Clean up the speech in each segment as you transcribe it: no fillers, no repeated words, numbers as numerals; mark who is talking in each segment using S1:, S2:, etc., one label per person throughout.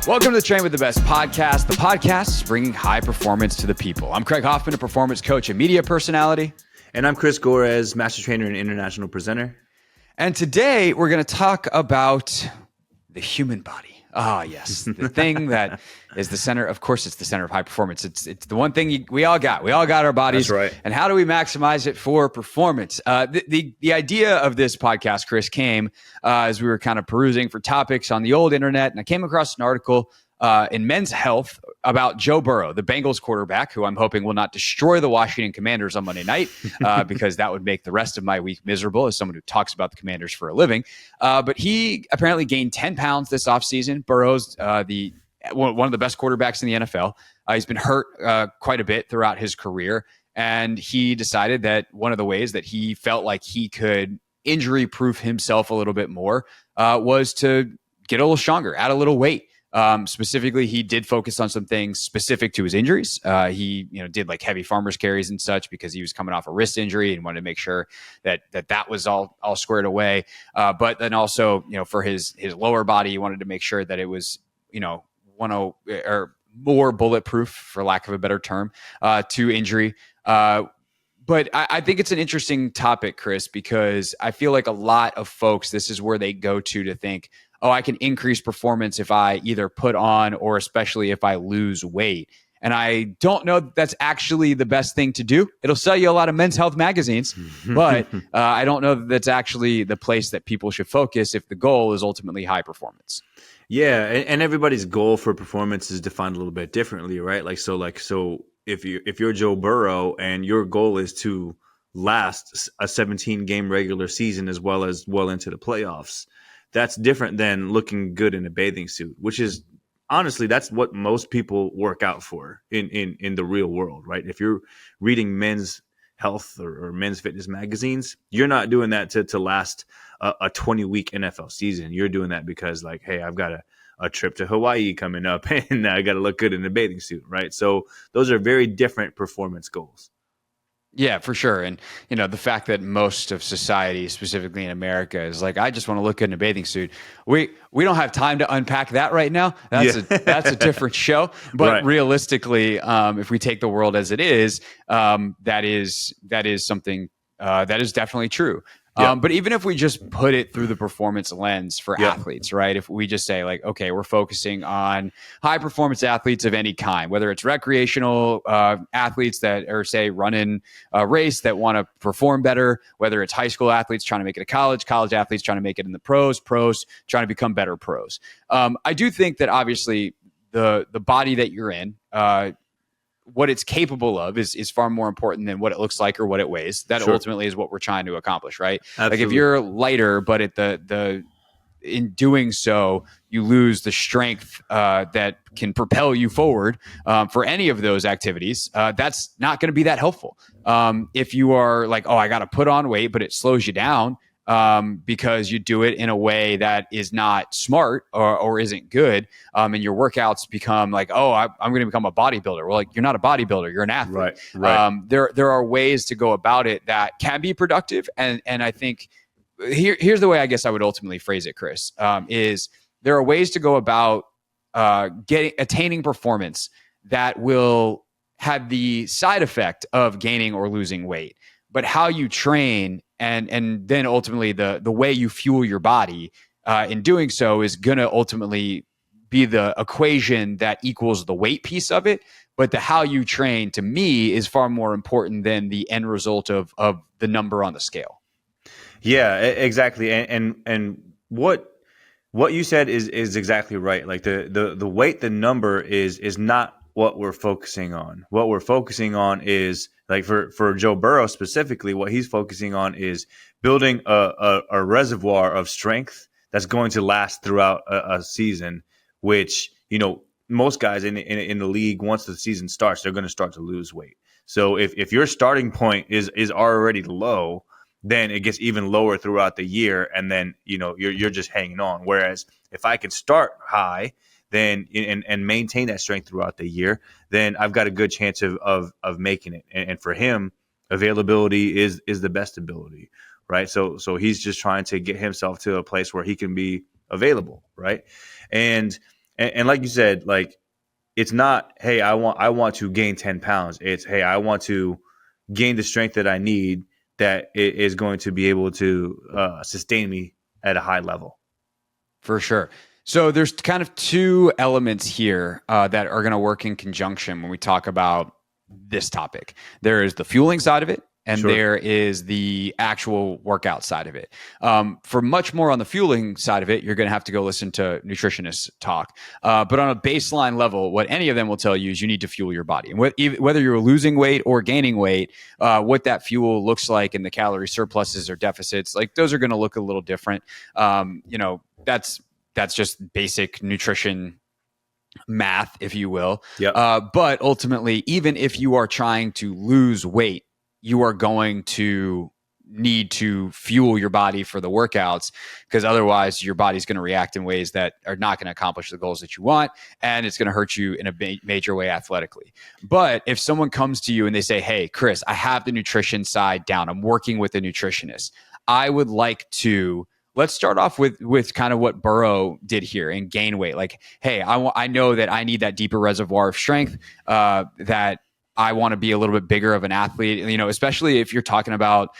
S1: Welcome to the Train with the Best podcast. The podcast is bringing high performance to the people. I'm Craig Hoffman, a performance coach and media personality.
S2: And I'm Chris Gorez, master trainer and international presenter.
S1: And today we're going to talk about the human body. Ah, yes, the thing that is the center. Of course, it's the center of high performance. It's the one thing we all got. We all got our bodies.
S2: That's right.
S1: And how do we maximize it for performance? The idea of this podcast, Chris, came as we were kind of perusing for topics on the old internet, and I came across an article in Men's Health about Joe Burrow, the Bengals quarterback, who I'm hoping will not destroy the Washington Commanders on Monday night, because that would make the rest of my week miserable as someone who talks about the Commanders for a living. But he apparently gained 10 pounds this offseason. Burrow's one of the best quarterbacks in the NFL. He's been hurt quite a bit throughout his career, and he decided that one of the ways that he felt like he could injury-proof himself a little bit more was to get a little stronger, add a little weight. Specifically, he did focus on some things specific to his injuries. He, did like heavy farmer's carries and such because he was coming off a wrist injury and wanted to make sure that was all squared away. But then also, for his lower body, he wanted to make sure that it was, or more bulletproof, for lack of a better term, to injury. But I think it's an interesting topic, Chris, because I feel like a lot of folks, this is where they go to think, oh, I can increase performance if I either put on or especially if I lose weight. And I don't know that that's actually the best thing to do. It'll sell you a lot of Men's Health magazines, but I don't know that that's actually the place that people should focus if the goal is ultimately high performance.
S2: Yeah, and everybody's goal for performance is defined a little bit differently, right? So if you're Joe Burrow and your goal is to last a 17-game regular season as well into the playoffs, that's different than looking good in a bathing suit, which is honestly, that's what most people work out for in the real world, right? If you're reading Men's Health or Men's Fitness magazines, you're not doing that to last a 20-week NFL season. You're doing that because, like, hey, I've got a trip to Hawaii coming up and I got to look good in a bathing suit, right? So those are very different performance goals.
S1: Yeah, for sure. And, the fact that most of society, specifically in America, is like, I just want to look good in a bathing suit. We don't have time to unpack that right now. That's a different show. But
S2: right.
S1: Realistically, if we take the world as it is, that is something that is definitely true.
S2: Yeah.
S1: But even if we just put it through the performance lens for athletes, right? If we just say like, okay, we're focusing on high performance athletes of any kind, whether it's recreational athletes that are, say, running a race that want to perform better, whether it's high school athletes trying to make it to college athletes trying to make it in the pros trying to become better pros. I do think that obviously the body that you're in, what it's capable of is far more important than what it looks like or what it weighs. That ultimately is what we're trying to accomplish, right?
S2: Absolutely.
S1: Like if you're lighter, but in doing so, you lose the strength that can propel you forward for any of those activities. That's not going to be that helpful. If you are like, oh, I got to put on weight, but it slows you down because you do it in a way that is not smart or isn't good. And your workouts become like, oh, I'm going to become a bodybuilder. Well, like, you're not a bodybuilder, you're an athlete.
S2: Right.
S1: There are ways to go about it that can be productive. And I think here's the way I guess I would ultimately phrase it, Chris, is there are ways to go about attaining performance that will have the side effect of gaining or losing weight. But how you train and then ultimately the way you fuel your body in doing so is going to ultimately be the equation that equals the weight piece of it. But the how you train, to me, is far more important than the end result of the number on the scale.
S2: Yeah, exactly. And what you said is exactly right. Like the weight, the number is not what we're focusing on. What we're focusing on is, like, for Joe Burrow specifically, what he's focusing on is building a reservoir of strength that's going to last throughout a season, which, most guys in the league, once the season starts, they're going to start to lose weight. So if your starting point is already low, then it gets even lower throughout the year, and then you're just hanging on. Whereas if I can start high, then and maintain that strength throughout the year, then I've got a good chance of making it. And for him, availability is the best ability, right? So he's just trying to get himself to a place where he can be available, right? And And like you said, like it's not, hey, I want to gain 10 pounds. It's, hey, I want to gain the strength that I need that is going to be able to sustain me at a high level.
S1: For sure. So there's kind of two elements here that are going to work in conjunction when we talk about this topic. There is the fueling side of it, and
S2: Sure.
S1: there is the actual workout side of it. For much more on the fueling side of it, you're going to have to go listen to nutritionists talk. But on a baseline level, what any of them will tell you is you need to fuel your body. And whether you're losing weight or gaining weight, what that fuel looks like and the calorie surpluses or deficits, like those are going to look a little different. That's just basic nutrition math, if you will.
S2: Yep.
S1: But ultimately, even if you are trying to lose weight, you are going to need to fuel your body for the workouts, because otherwise your body's going to react in ways that are not going to accomplish the goals that you want, and it's going to hurt you in a major way athletically. But if someone comes to you and they say, hey, Chris, I have the nutrition side down, I'm working with a nutritionist, I would like to, let's start off with kind of what Burrow did here and gain weight. Like, hey, I know that I need that deeper reservoir of strength, that I want to be a little bit bigger of an athlete, especially if you're talking about,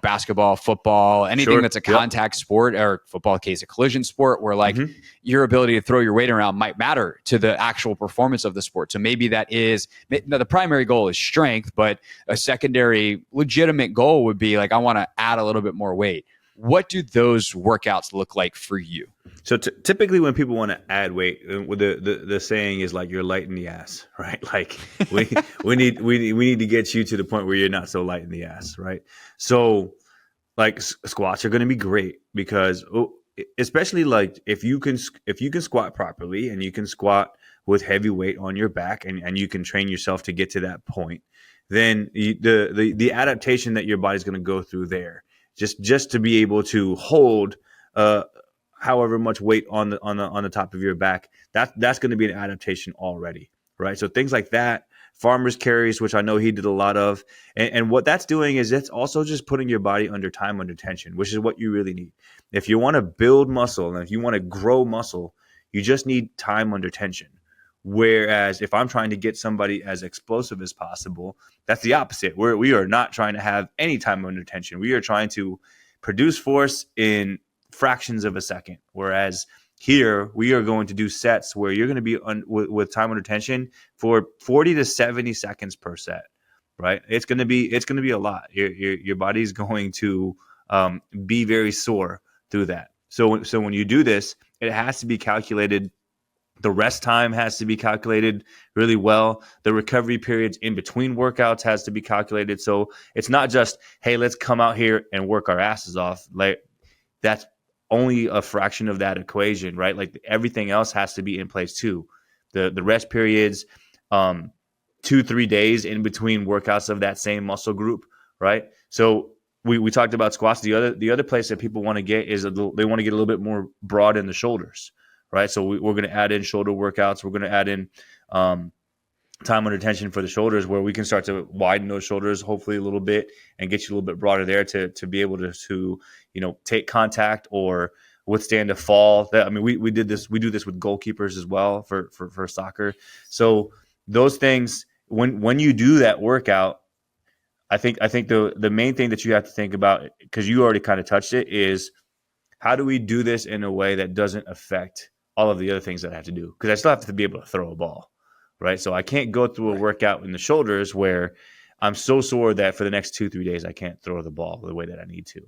S1: basketball, football, anything
S2: Sure.
S1: that's a contact sport, or football case, a collision sport, where like your ability to throw your weight around might matter to the actual performance of the sport. So maybe that is, the primary goal is strength, but a secondary legitimate goal would be like, I want to add a little bit more weight. What do those workouts look like for you?
S2: So typically when people want to add weight, the saying is like, you're light in the ass, right? Like we need to get you to the point where you're not so light in the ass, right? So like squats are going to be great because especially like if you can squat properly and you can squat with heavy weight on your back and you can train yourself to get to that point, then the adaptation that your body's going to go through there, just to be able to hold however much weight on the top of your back, that's going to be an adaptation already, right? So things like that, farmer's carries, which I know he did a lot of, and what that's doing is it's also just putting your body under tension, which is what you really need. If you want to build muscle and if you want to grow muscle, you just need time under tension. Whereas if I'm trying to get somebody as explosive as possible, that's the opposite. We are not trying to have any time under tension. We are trying to produce force in fractions of a second. Whereas here we are going to do sets where you're going to be with time under tension for 40 to 70 seconds per set, right? It's going to be a lot. Your body's going to be very sore through that. So when you do this, it has to be calculated. The rest time has to be calculated really well. The recovery periods in between workouts has to be calculated. So it's not just, hey, let's come out here and work our asses off. Like that's only a fraction of that equation, right? Like everything else has to be in place too. The rest periods, 2-3 days in between workouts of that same muscle group, right? So we talked about squats. The other place that people want to get is they want to get a little bit more broad in the shoulders. Right. So we're going to add in shoulder workouts. We're going to add in time under tension for the shoulders, where we can start to widen those shoulders, hopefully a little bit, and get you a little bit broader there to be able to take contact or withstand a fall. We do this with goalkeepers as well for soccer. So those things, when you do that workout, I think the main thing that you have to think about, because you already kind of touched it, is how do we do this in a way that doesn't affect all of the other things that I have to do? Because I still have to be able to throw a ball, right? So I can't go through a workout in the shoulders where I'm so sore that for the next 2-3 days I can't throw the ball the way that I need to,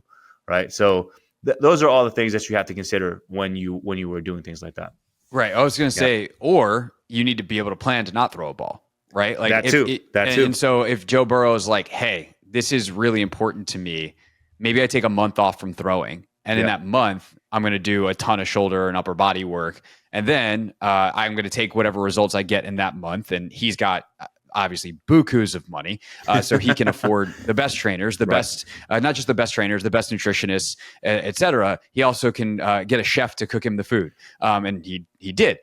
S2: right? So those are all the things that you have to consider when you were doing things like that.
S1: Right. I was going to say, or you need to be able to plan to not throw a ball, right? Like
S2: that too.
S1: And so if Joe Burrow is like, hey, this is really important to me, maybe I take a month off from throwing. And in that month, I'm going to do a ton of shoulder and upper body work. And then I'm going to take whatever results I get in that month. And he's got obviously bukus of money. So he can afford the best trainers, the best, not just the best trainers, the best nutritionists, et cetera. He also can get a chef to cook him the food. And he did.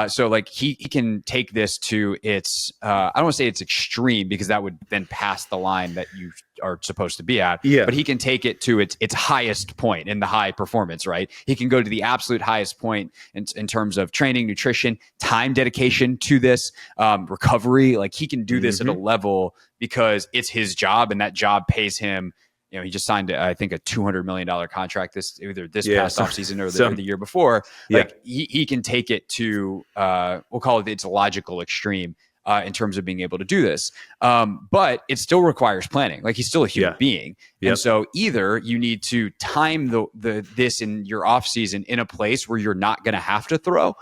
S1: So like he can take this to its, I don't want to say it's extreme, because that would then pass the line that you are supposed to be at.
S2: Yeah.
S1: But he can take it to its highest point in the high performance, right? He can go to the absolute highest point in terms of training, nutrition, time dedication to this, recovery. Like he can do this at a level because it's his job, and that job pays him. You know, he just signed, I think, a $200 million contract this past offseason or the year before. Like he can take it to, we'll call it its logical extreme in terms of being able to do this. But it still requires planning. Like he's still a human being. And so either you need to time this in your off season in a place where you're not going to have to throw,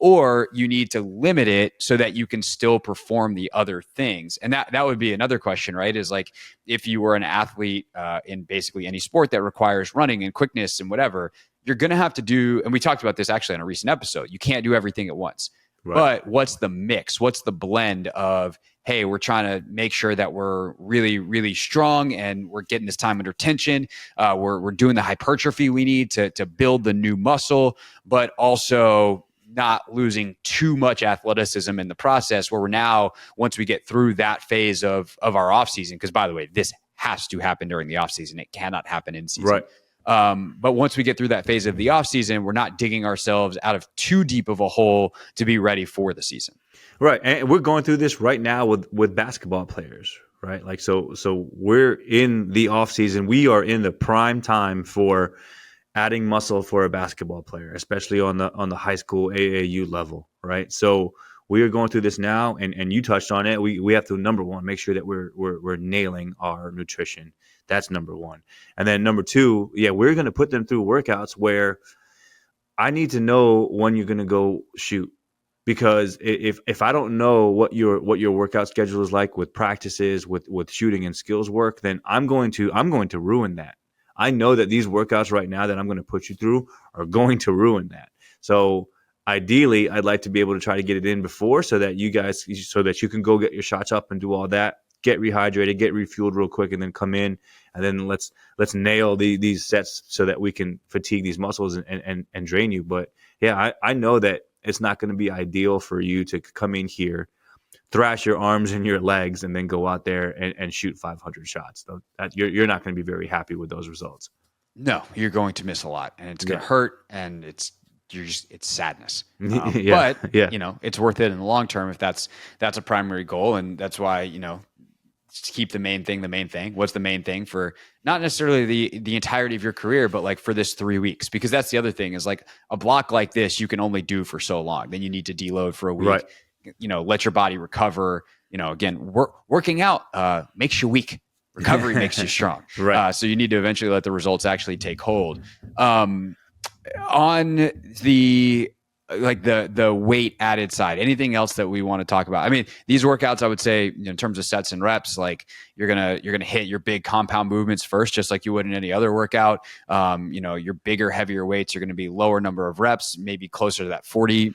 S1: or you need to limit it so that you can still perform the other things. And that would be another question, right? Is like, if you were an athlete in basically any sport that requires running and quickness and whatever, you're going to have to do, and we talked about this actually on a recent episode, you can't do everything at once. Right. But what's the mix? What's the blend of, hey, we're trying to make sure that we're really, really strong and we're getting this time under tension. We're doing the hypertrophy we need to build the new muscle, but also not losing too much athleticism in the process, where we're now, once we get through that phase of our off season, because by the way, this has to happen during the off season. It cannot happen in season. Right. But once we get through that phase of the off season, we're not digging ourselves out of too deep of a hole to be ready for the season.
S2: Right. And we're going through this right now with basketball players, right? Like, so we're in the off season. We are in the prime time for adding muscle for a basketball player, especially on the high school AAU level, right? So we are going through this now, and you touched on it. We have to, number one, make sure that we're nailing our nutrition. That's number one. And then number two, we're going to put them through workouts where I need to know when you're going to go shoot. Because if I don't know what your workout schedule is like with practices, with shooting and skills work, then I'm going to ruin that. I know that these workouts right now that I'm going to put you through are going to ruin that. So ideally, I'd like to be able to try to get it in before, so that you can go get your shots up and do all that, get rehydrated, get refueled real quick, and then come in, and then let's nail these sets so that we can fatigue these muscles and drain you. But I know that it's not going to be ideal for you to come in here, thrash your arms and your legs, and then go out there and shoot 500 shots. So you're not going to be very happy with those results.
S1: No, you're going to miss a lot, and it's going to hurt, and it's sadness. But it's worth it in the long term if that's a primary goal, and that's why just keep the main thing. What's the main thing for not necessarily the entirety of your career, but like for this 3 weeks? Because that's the other thing, is like a block like this you can only do for so long. Then you need to deload for a week. Right. Let your body recover. Again, working out makes you weak. Recovery makes you strong. Right. So you need to eventually let the results actually take hold. On the weight added side, anything else that we want to talk about? I mean, these workouts, I would say, in terms of sets and reps, like you're gonna hit your big compound movements first, just like you would in any other workout. Your bigger, heavier weights are going to be lower number of reps, maybe closer to that 40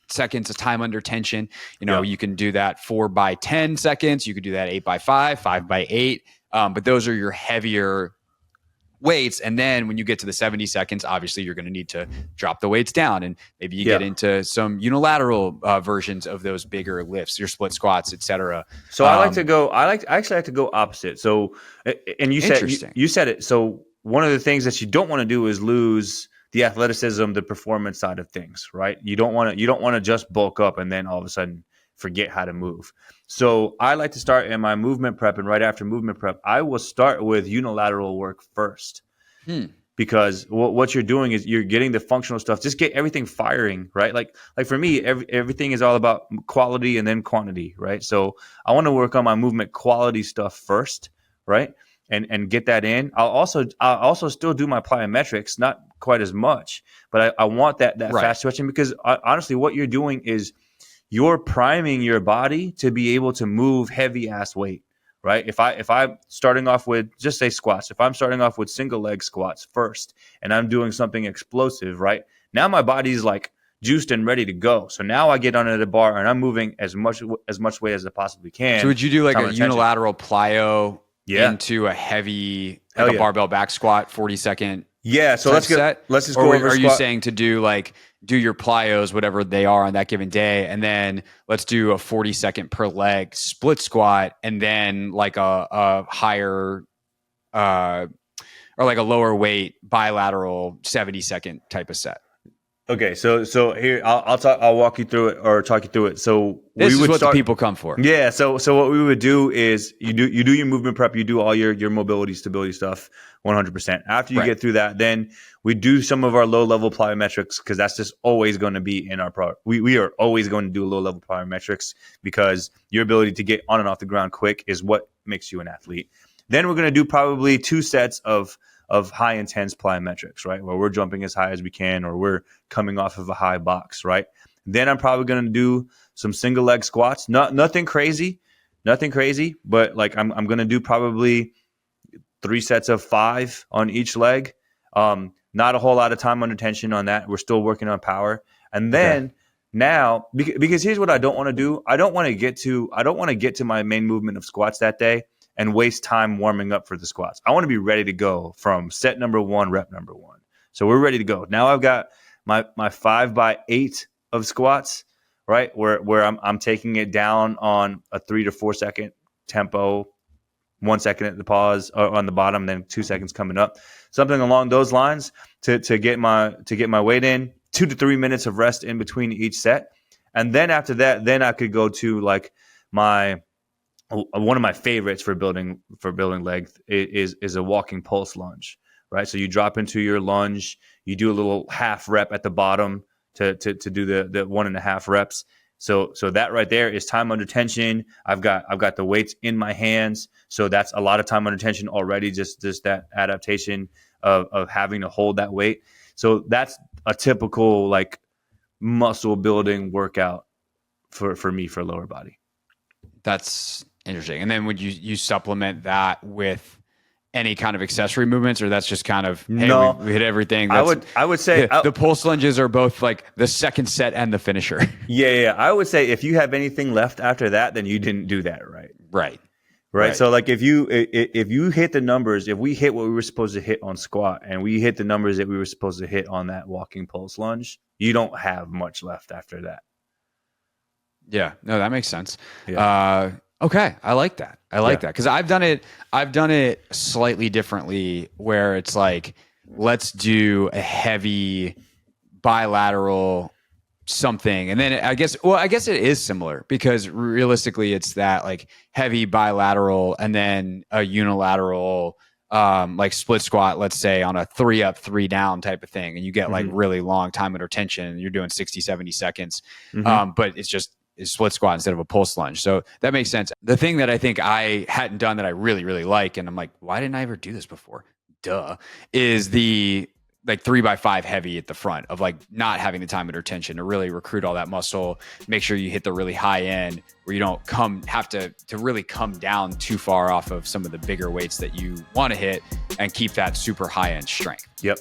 S1: seconds of time under tension. You can do that 4 by 10 seconds. You could do that 8 by 5, 5 by 8. But those are your heavier weights. And then when you get to the 70 seconds, obviously you're going to need to drop the weights down, and maybe you get into some unilateral versions of those bigger lifts, your split squats, etc.
S2: So I actually like to go opposite. So, and you said it. So one of the things that you don't want to do is lose the athleticism, the performance side of things, right? You don't want to just bulk up and then all of a sudden forget how to move. So I like to start in my movement prep, and right after movement prep, I will start with unilateral work first. Because what you're doing is you're getting the functional stuff, just get everything firing, right? Like for me, everything is all about quality and then quantity, right? So I want to work on my movement quality stuff first, right? And get that in. I'll also still do my plyometrics, not quite as much, but I want that right. Fast stretching, because honestly, what you're doing is you're priming your body to be able to move heavy ass weight, right? If I'm starting off with, just say squats, if I'm starting off with single leg squats first and I'm doing something explosive, right? Now my body's like juiced and ready to go. So now I get under the bar and I'm moving as much weight as I possibly can.
S1: So would you do like a unilateral plyo into a heavy, like a barbell back squat, 40-second?
S2: Yeah. So let's just go over.
S1: Are you saying to do like do your plyos, whatever they are on that given day, and then let's do a 40-second per leg split squat, and then like a higher or like a lower weight bilateral 70-second type of set.
S2: Okay, so here I'll walk you through it or talk you through it. So
S1: This
S2: we
S1: is
S2: would
S1: what
S2: start,
S1: the people come for.
S2: Yeah, so what we would do is you do your movement prep, you do all your mobility, stability stuff 100%. After you
S1: Right.
S2: get through that, then we do some of our low level plyometrics because that's just always going to be in our pro. We are always going to do low level plyometrics because your ability to get on and off the ground quick is what makes you an athlete. Then we're going to do probably 2 sets of high intense plyometrics, right? Where we're jumping as high as we can or we're coming off of a high box, right? Then I'm probably going to do some single leg squats. Nothing crazy, but like I'm going to do probably 3 sets of 5 on each leg. Not a whole lot of time under tension on that. We're still working on power. And then now, because here's what I don't want to do. I don't want to get to my main movement of squats that day and waste time warming up for the squats. I want to be ready to go from set number 1, rep number 1. So we're ready to go. Now I've got my 5x8 of squats, right? Where I'm taking it down on a 3 to 4 second tempo, 1 second at the pause on the bottom, then 2 seconds coming up, something along those lines to get my weight in, 2 to 3 minutes of rest in between each set, and then after that, then I could go to like one of my favorites for building length is a walking pulse lunge, right? So you drop into your lunge, you do a little half rep at the bottom to do the 1.5 reps. So that right there is time under tension. I've got the weights in my hands, so that's a lot of time under tension already. Just that adaptation of having to hold that weight. So that's a typical like muscle building workout for me for lower body.
S1: That's interesting. And then would you supplement that with any kind of accessory movements, or that's just kind of, hey,
S2: no,
S1: we hit everything?
S2: That's, I would say
S1: the pulse lunges are both like the second set and the finisher.
S2: Yeah. I would say if you have anything left after that, then you didn't do that right. Right. So like if you hit the numbers, if we hit what we were supposed to hit on squat and we hit the numbers that we were supposed to hit on that walking pulse lunge, you don't have much left after that.
S1: Yeah, no, that makes sense.
S2: Yeah.
S1: Okay, I like that. That because I've done it slightly differently, where it's like, let's do a heavy bilateral something, and then I guess it is similar because realistically, it's that like heavy bilateral and then a unilateral. Like split squat, let's say on a 3 up, 3 down type of thing. And you get like really long time under tension and you're doing 60, 70 seconds. But it's just split squat instead of a pulse lunge. So that makes sense. The thing that I think I hadn't done that I really, really like, and I'm like, why didn't I ever do this before? Is the like 3x5 heavy at the front of like not having the time under tension to really recruit all that muscle, make sure you hit the really high end where you don't have to really come down too far off of some of the bigger weights that you want to hit and keep that super high end strength.
S2: Yep.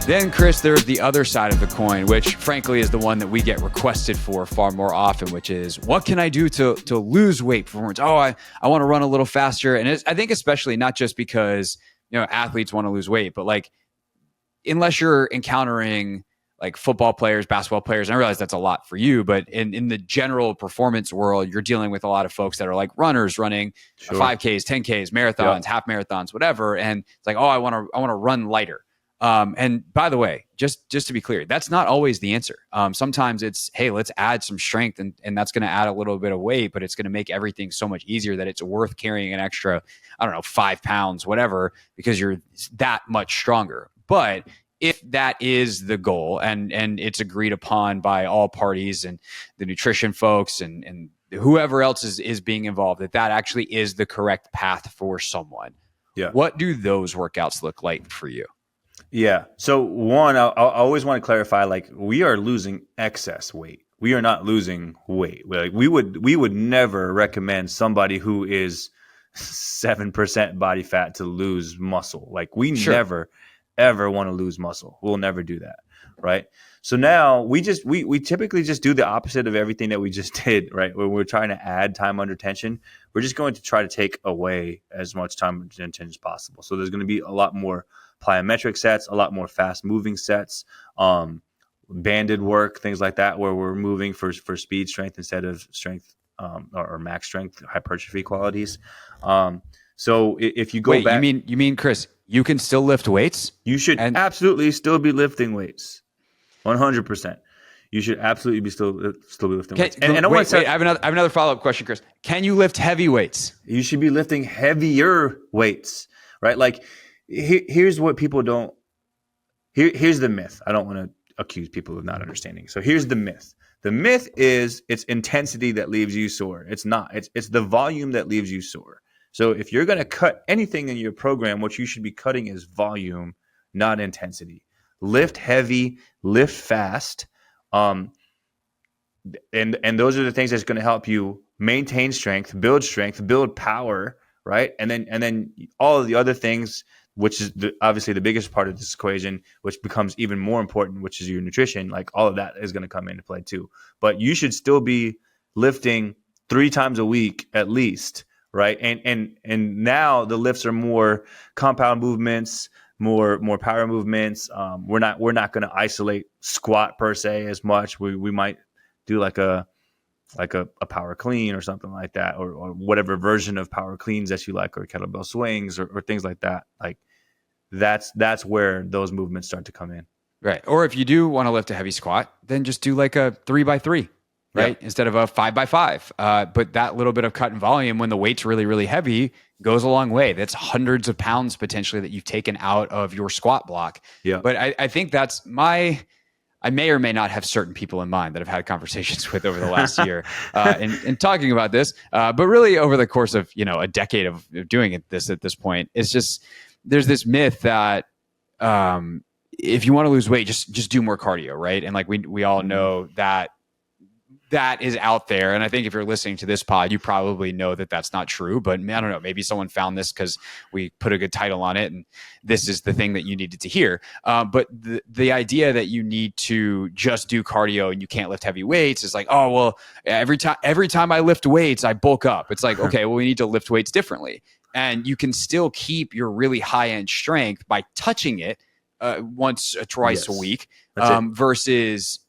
S1: Then, Chris, there's the other side of the coin, which frankly is the one that we get requested for far more often, which is what can I do to lose weight performance? Oh, I want to run a little faster. And I think especially not just because, athletes want to lose weight, but like, unless you're encountering like football players, basketball players, and I realize that's a lot for you, but in the general performance world, you're dealing with a lot of folks that are like runners running 5Ks, 10Ks, marathons, half marathons, whatever. And it's like, oh, I want to run lighter. And by the way, just to be clear, that's not always the answer. Sometimes it's, hey, let's add some strength and that's going to add a little bit of weight, but it's going to make everything so much easier that it's worth carrying an extra, 5 pounds, whatever, because you're that much stronger. But if that is the goal and it's agreed upon by all parties and the nutrition folks and whoever else is being involved, that actually is the correct path for someone.
S2: Yeah.
S1: What do those workouts look like for you?
S2: Yeah. So one, I always want to clarify, like we are losing excess weight. We are not losing weight. Like we would never recommend somebody who is 7% body fat to lose muscle. Like we never, ever want to lose muscle. We'll never do that, right? So now we typically just do the opposite of everything that we just did, right? When we're trying to add time under tension, we're just going to try to take away as much time under tension as possible. So there's going to be a lot more plyometric sets, a lot more fast moving sets, banded work, things like that, where we're moving for speed strength instead of strength or max strength hypertrophy qualities. So if you go back,
S1: you mean Chris, you can still lift weights?
S2: You should absolutely still be lifting weights. 100%. You should absolutely be still be lifting weights.
S1: And I have another follow-up question, Chris. Can you lift heavy weights?
S2: You should be lifting heavier weights, right? Like here's what people don't. Here's the myth. I don't want to accuse people of not understanding. So here's the myth. The myth is it's intensity that leaves you sore. It's not. It's the volume that leaves you sore. So if you're going to cut anything in your program, what you should be cutting is volume, not intensity. Lift heavy, lift fast. And those are the things that's going to help you maintain strength, build power, right? And then all of the other things, which is obviously the biggest part of this equation, which becomes even more important, which is your nutrition. Like all of that is going to come into play too. But you should still be lifting 3 times a week at least, right? And now the lifts are more compound movements, more power movements. We're not going to isolate squat per se as much. We might do like a power clean or something like that, or whatever version of power cleans that you like, or kettlebell swings or things like that. Like that's where those movements start to come in.
S1: Right. Or if you do want to lift a heavy squat, then just do like a 3x3, right? Yeah. Instead of a 5x5. But that little bit of cut in volume when the weight's really, really heavy goes a long way. That's hundreds of pounds potentially that you've taken out of your squat block.
S2: Yeah.
S1: But I think that's I may or may not have certain people in mind that I've had conversations with over the last year in talking about this. But really over the course of, a decade of doing this at this point, it's just, there's this myth that if you want to lose weight, just do more cardio, right? And like we all know that is out there. And I think if you're listening to this pod, you probably know that that's not true. But I don't know, maybe someone found this because we put a good title on it and this is the thing that you needed to hear. But the idea that you need to just do cardio and you can't lift heavy weights is like, oh, well, every time I lift weights, I bulk up. It's like, okay, well, we need to lift weights differently. And you can still keep your really high end strength by touching it once or twice a week versus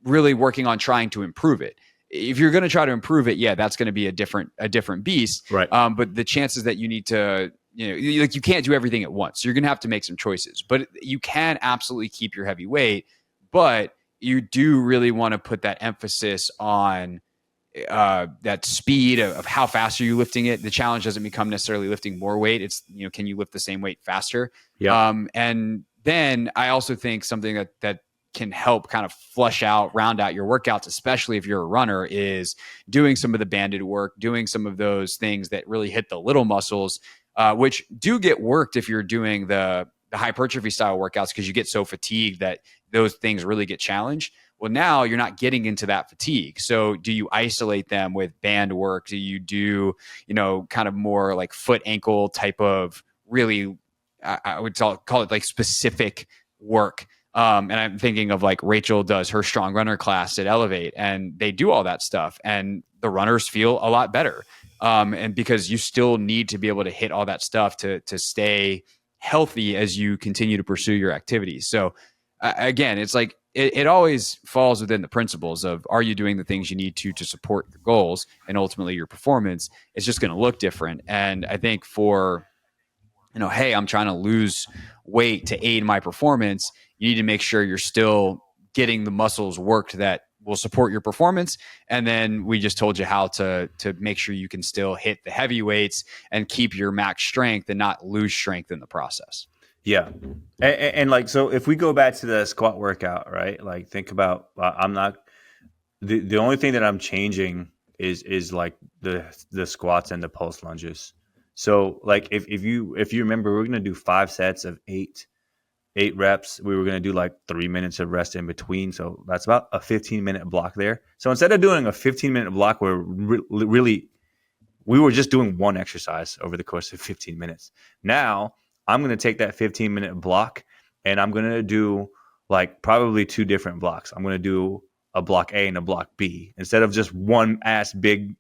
S1: really working on trying to improve it. If you're going to try to improve it, that's going to be a different beast.
S2: Right.
S1: But the chances that you need to, you can't do everything at once. You're going to have to make some choices, but you can absolutely keep your heavy weight, but you do really want to put that emphasis on that speed of how fast are you lifting it. The challenge doesn't become necessarily lifting more weight. It's, can you lift the same weight faster?
S2: Yeah.
S1: And then I also think something that can help kind of round out your workouts, especially if you're a runner, is doing some of the banded work, doing some of those things that really hit the little muscles, which do get worked if you're doing the hypertrophy style workouts, because you get so fatigued that those things really get challenged. Well, now you're not getting into that fatigue. So do you isolate them with band work? Do you do, kind of more like foot ankle type of really, I would call it like specific work. And I'm thinking of like Rachel does her strong runner class at Elevate, and they do all that stuff and the runners feel a lot better. And because you still need to be able to hit all that stuff to stay healthy as you continue to pursue your activities. So again, it's like, it always falls within the principles of, are you doing the things you need to support your goals and ultimately your performance? It's just going to look different. And I think for, hey, I'm trying to lose weight to aid my performance, you need to make sure you're still getting the muscles worked that will support your performance. And then we just told you how to make sure you can still hit the heavy weights and keep your max strength and not lose strength in the process.
S2: Yeah. And like, so if we go back to the squat workout, right? Like think about, the only thing that I'm changing is like the squats and the pulse lunges. So like if you remember, we're going to do 5 sets of 8 reps. We were going to do like 3 minutes of rest in between. So that's about a 15-minute block there. So instead of doing a 15-minute block where we were just doing one exercise over the course of 15 minutes. Now I'm going to take that 15-minute block and I'm going to do like probably 2 different blocks. I'm going to do a block A and a block B instead of just one ass big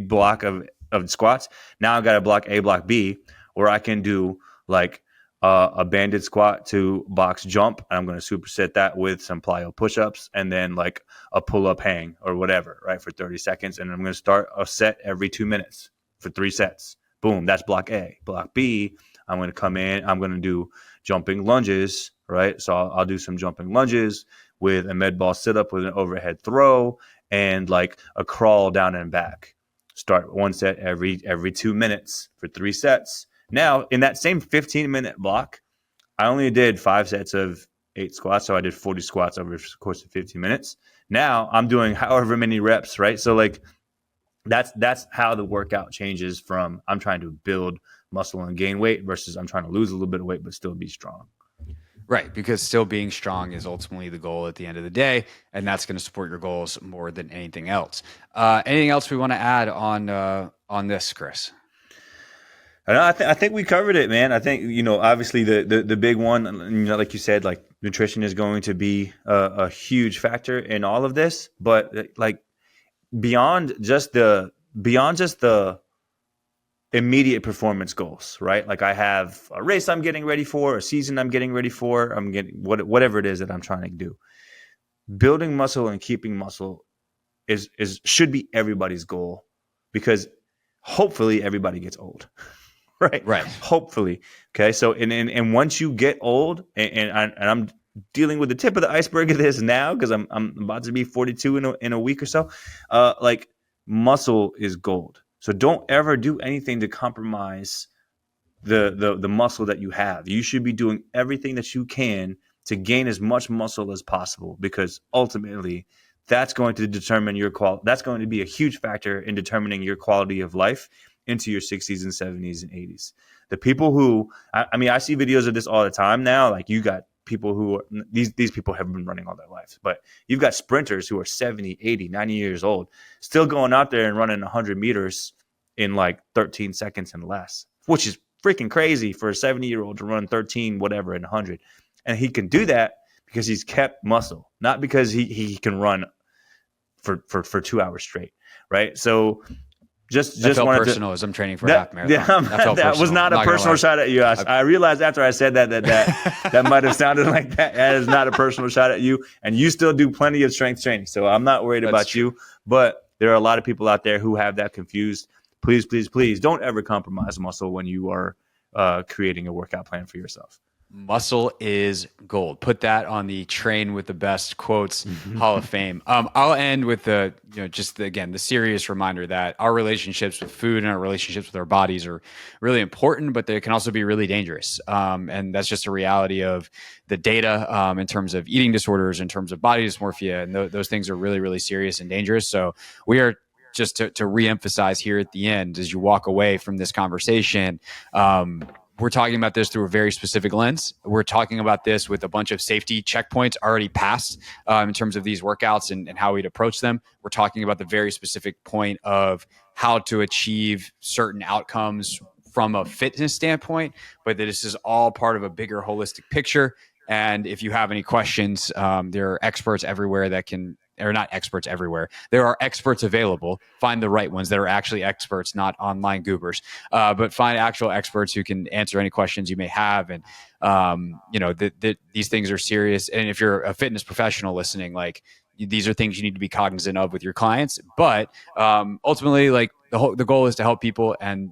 S2: block of squats. Now I've got a block A, block B, where I can do like a banded squat to box jump, and I'm going to superset that with some plyo push-ups, and then like a pull-up hang or whatever, right, for 30 seconds. And I'm going to start a set every 2 minutes for 3 sets. Boom, that's block A. Block B, I'm going to come in, I'm going to do jumping lunges, right? So I'll do some jumping lunges with a med ball sit-up with an overhead throw and like a crawl down and back. Start one set every 2 minutes for 3 sets. Now, in that same 15-minute block, I only did 5 sets of 8 squats, so I did 40 squats over the course of 15 minutes. Now I'm doing however many reps, right? So like that's how the workout changes from I'm trying to build muscle and gain weight versus I'm trying to lose a little bit of weight but still be strong.
S1: Right, because still being strong is ultimately the goal at the end of the day, and that's going to support your goals more than anything else. Anything else we want to add on this, Chris?
S2: I think we covered it, man. I think, obviously the big one, like you said, like nutrition is going to be a huge factor in all of this, but like beyond just the immediate performance goals, right? Like I have a race I'm getting ready for, a season I'm getting ready for, I'm getting whatever it is that I'm trying to do. Building muscle and keeping muscle should be everybody's goal, because hopefully everybody gets old. Right. Hopefully. Okay. So, and once you get old, and I'm dealing with the tip of the iceberg of this now, because I'm about to be 42 in a week or so. Like muscle is gold. So don't ever do anything to compromise the muscle that you have. You should be doing everything that you can to gain as much muscle as possible, because ultimately that's going to determine your quality. That's going to be a huge factor in determining your quality of life into your 60s and 70s and 80s. The people who, I see videos of this all the time now. Like you got people who are, these people have been running all their lives, but you've got sprinters who are 70, 80, 90 years old, still going out there and running 100 meters in like 13 seconds and less, which is freaking crazy for a 70-year-old to run 13 whatever in 100. And he can do that because he's kept muscle, not because he can run for 2 hours straight, right? So Just
S1: felt
S2: wanted
S1: personal as I'm training for a half marathon.
S2: That was not a personal shot at you. I realized after I said that might have sounded like that. That is not a personal shot at you, and you still do plenty of strength training. So I'm not worried about you. But there are a lot of people out there who have that confused. Please, please, please don't ever compromise muscle when you are creating a workout plan for yourself.
S1: Muscle is gold. Put that on the Train with the Best quotes Hall of Fame. I'll end with the serious reminder that our relationships with food and our relationships with our bodies are really important, but they can also be really dangerous. And that's just a reality of the data in terms of eating disorders, in terms of body dysmorphia, and those things are really, really serious and dangerous. So we are just to reemphasize here at the end, as you walk away from this conversation, we're talking about this through a very specific lens. We're talking about this with a bunch of safety checkpoints already passed in terms of these workouts and how we'd approach them. We're talking about the very specific point of how to achieve certain outcomes from a fitness standpoint, but that this is all part of a bigger holistic picture. And if you have any questions, there are experts everywhere that can, or not experts everywhere. There are experts available. Find the right ones that are actually experts, not online goobers, but find actual experts who can answer any questions you may have. And, these things are serious. And if you're a fitness professional listening, like these are things you need to be cognizant of with your clients. But ultimately, like the goal is to help people, and,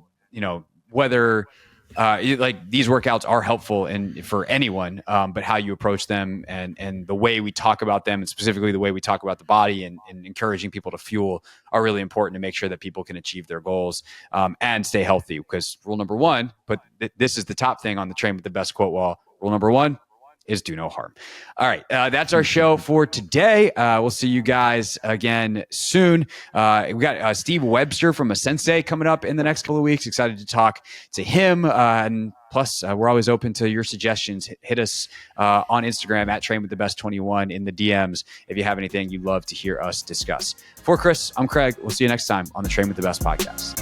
S1: whether these workouts are helpful for anyone, but how you approach them and the way we talk about them, and specifically the way we talk about the body and encouraging people to fuel, are really important to make sure that people can achieve their goals and stay healthy. Because rule number one, but this is the top thing on the Train with the Best quote wall. Rule number one is do no harm. All right. That's our show for today. We'll see you guys again soon. We got Steve Webster from Sensei coming up in the next couple of weeks. Excited to talk to him. And plus, we're always open to your suggestions. Hit us on Instagram at TrainWithTheBest21 in the DMs if you have anything you'd love to hear us discuss. For Chris, I'm Craig. We'll see you next time on the Train with the Best podcast.